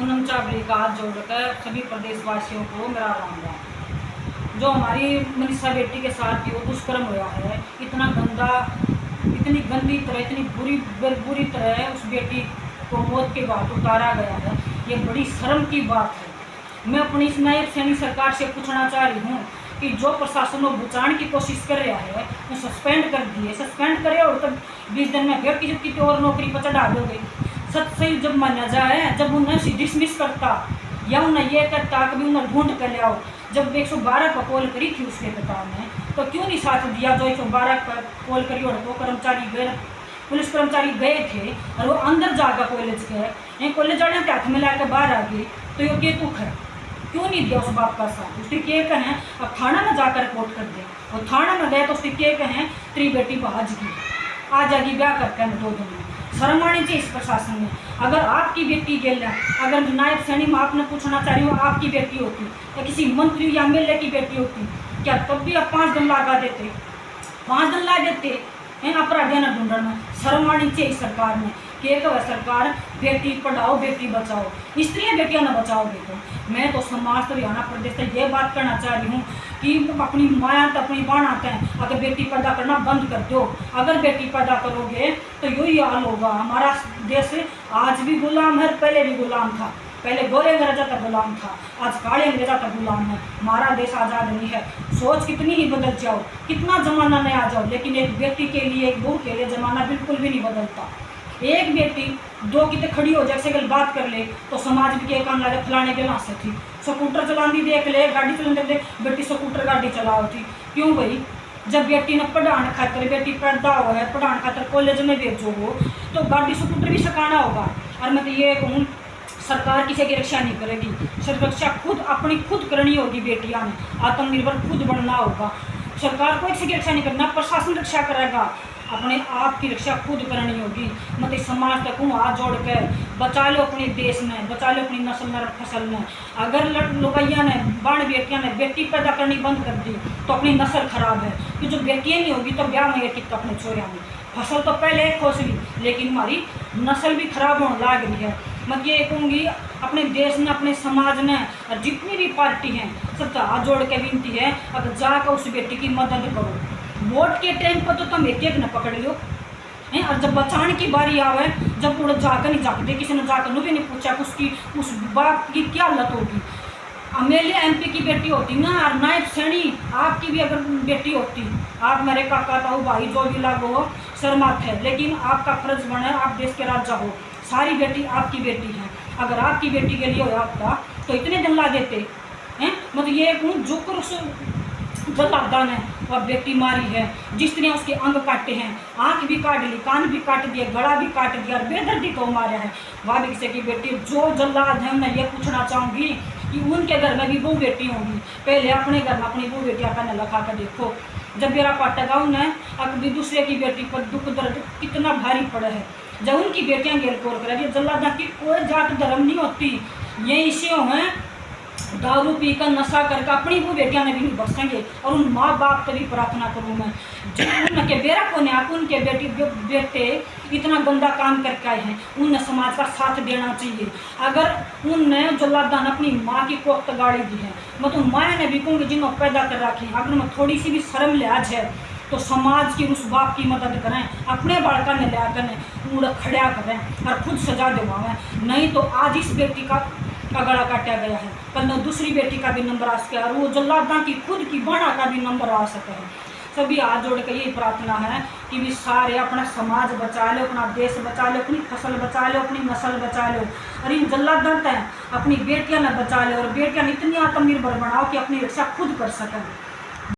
पूनम चावड़ी का हाथ जोड़कर सभी प्रदेशवासियों को मेरा राम राम। जो हमारी मनीषा बेटी के साथ जो दुष्कर्म हुआ है, इतना गंदा, इतनी गंदी तरह, इतनी बुरी तरह उस बेटी को मौत के बाद उतारा गया है, ये बड़ी शर्म की बात है। मैं अपनी इस नायब सैनिक सरकार से पूछना चाह रही हूँ कि जो प्रशासन को बचाने की कोशिश कर रहा है वो सस्पेंड कर दिए, सस्पेंड करे और तब 20 दिन में फिर किसी और नौकरी पर चढ़ा दोगे। सच सही जब माना जाए, जब उन्हें डिसमिस करता या उन्हें यह कहता कभी उन्हें ढूंढ कर ले आओ। जब 112 पर कॉल करी थी उसके पिता ने, तो क्यों नहीं साथ दिया? जो 112 पर कॉल करी और वो कर्मचारी गए, पुलिस कर्मचारी गए थे और वो अंदर जाकर कॉलेज गए, कॉलेज जाने के हाथ में लाकर बाहर आ गई, तो ये केतुक है। क्यों नहीं दिया उस बाप का साथ? उसके के कहें अब थाना में जाकर रिपोर्ट कर दे, और थाना में गए तो उसके के कहें तेरी बेटी भाज गई, आ जाएगी ब्याह करके 2 दिन में। शर्म आनी चाहिए इस प्रशासन में। अगर आपकी बेटी गेल, अगर नायब सैनिक में आपने पूछना चाह रही हो आपकी बेटी होती या किसी मंत्री या एमएलए की बेटी होती, क्या तब भी आप 5 दिन लगा देते? 5 दिन ला देते हैं अपराधियों ने ढूंढने में। शर्म आनी चाहिए सरकार में कि एक सरकार बेटी पढ़ाओ बेटी बचाओ, स्त्रियाँ बेटियां न बचाओगे तो। मैं तो समाज तो हरियाणा प्रदेश से ये बात करना चाह रही हूँ कि अपनी माया तो अपनी बाण आते हैं, अगर बेटी पैदा करना बंद कर दो। अगर बेटी पैदा करोगे तो यही हाल होगा। हमारा देश आज भी गुलाम है, पहले भी गुलाम था। पहले गोरे अंग्रेजा तक गुलाम था, आज काले अंग्रेजा तक गुलाम है। हमारा देश आज़ाद नहीं है। सोच कितनी ही बदल जाओ, कितना जमाना नया आ जाओ, लेकिन एक बेटी के लिए, एक बहू के लिए जमाना बिल्कुल भी नहीं बदलता। एक बेटी 2 की तो खड़ी हो जाए, अगर बात कर ले तो समाज भी के काम लगे फलाने के ना से थी। स्कूटर चलानी देख ले, गाड़ी चलाने देख, बेटी स्कूटर गाड़ी चलाओ थी। क्यों भाई? जब बेटी ने पढ़ाने खातर, बेटी पैदा हुआ है पढ़ाने खातर कॉलेज में भेजो हो तो गाड़ी स्कूटर भी सिखाना होगा। और मैं तो ये कहूँ सरकार किसी की रक्षा नहीं करेगी, रक्षा खुद करनी होगी। बेटियां ने आत्मनिर्भर खुद बनना होगा। सरकार को किसी की रक्षा नहीं करना, प्रशासन रक्षा करेगा। अपने आप की रक्षा खुद करनी होगी। मतलब समाज तक हाथ जोड़ कर बचा लो अपने देश में, बचा लो अपनी नस्ल में, फसल में। अगर लुगाइया ने, बाण बेटियां ने बेटी पैदा करनी बंद कर दी तो अपनी नस्ल खराब है। कि जो बेटियाँ नहीं होगी तो ब्याह में कितना अपने छोरिया में फसल तो पहले खोस ली, लेकिन हमारी नस्ल भी खराब होने लग रही है। मैं ये कहूँगी अपने देश में, अपने समाज में और जितनी भी पार्टी हैं सबसे हाथ जोड़ के विनती है, अगर जाकर उस बेटी की मदद करो। वोट के टाइम पर तो तुम एक न पकड़ लो हैं, और जब बचाने की बारी आवे, जब उड़ जाकर नहीं जाते, किसी ने जाकर भी नहीं पूछा कि उसकी उस बाप की क्या लत होगी। एमएलए एमपी की बेटी होती ना, और नायब सैनिक आपकी भी अगर बेटी होती, आप मेरे काका ताऊ भाई जो भी लागो हो शर्मात है, लेकिन आपका फर्ज बने, आप देश के राजा हो, सारी बेटी आपकी बेटी है। अगर आपकी बेटी के लिए हो आपका तो इतने दिन ला देते हैं। मतलब ये जुक्र उस जलादा ने और बेटी मारी है, जिस तरह उसके अंग काटे हैं, आँख भी काट ली, कान भी काट दिया, गला भी काट दिया, और बेदर्दी तो मारा है। वह भी किसी की बेटी जो जल्लाद है, मैं ये पूछना चाहूँगी कि उनके घर में भी वो बेटी होंगी। पहले अपने घर में अपनी वो बेटियाँ का लगा कर देखो। जब मेरा पाटेगा उन्हें अभी दूसरे की बेटी पर दुख दर्द कितना भारी पड़ा है। जब उनकी बेटियां गेर कोर करेगी, जल्लादा की कोई जात धर्म नहीं होती। ये इश्यू हैं दारू पीकर नशा करके अपनी वो बेटियां ने भी नहीं बसेंगे। और उन माँ बाप से भी प्रार्थना करूँ मैं, जिनके बेरा को ने उनके बेटे इतना गंदा काम करके आए हैं, उनने समाज का साथ देना चाहिए। अगर उनने जल्लादा ने अपनी माँ की कोख्त गाड़ी दी है, मैं तो माया ने भी कहूँगी जिन्होंने पैदा कर रखी है, अगर मैं थोड़ी सी भी शर्म लिहाज है तो समाज की उस बाप की मदद करें, अपने बालका ने लिया करें, उड़ खड़ा करें और खुद सजा दिलवाएं। नहीं तो आज इस बेटी का गला काटा गया है, कल दूसरी बेटी का भी नंबर आ सके, और वो जल्लादा की खुद की बाणा का भी नंबर आ सके है। सभी हाथ जोड़ कर यही प्रार्थना है कि भी सारे अपना समाज बचा लो, अपना देश बचा लो, अपनी फसल बचा लो, अपनी नस्ल बचा लो, और इन जल्लादा अपनी बेटियां न बचा लो, और बेटियां इतनी आत्मनिर्भर बनाओ कि अपनी रक्षा खुद कर सकें।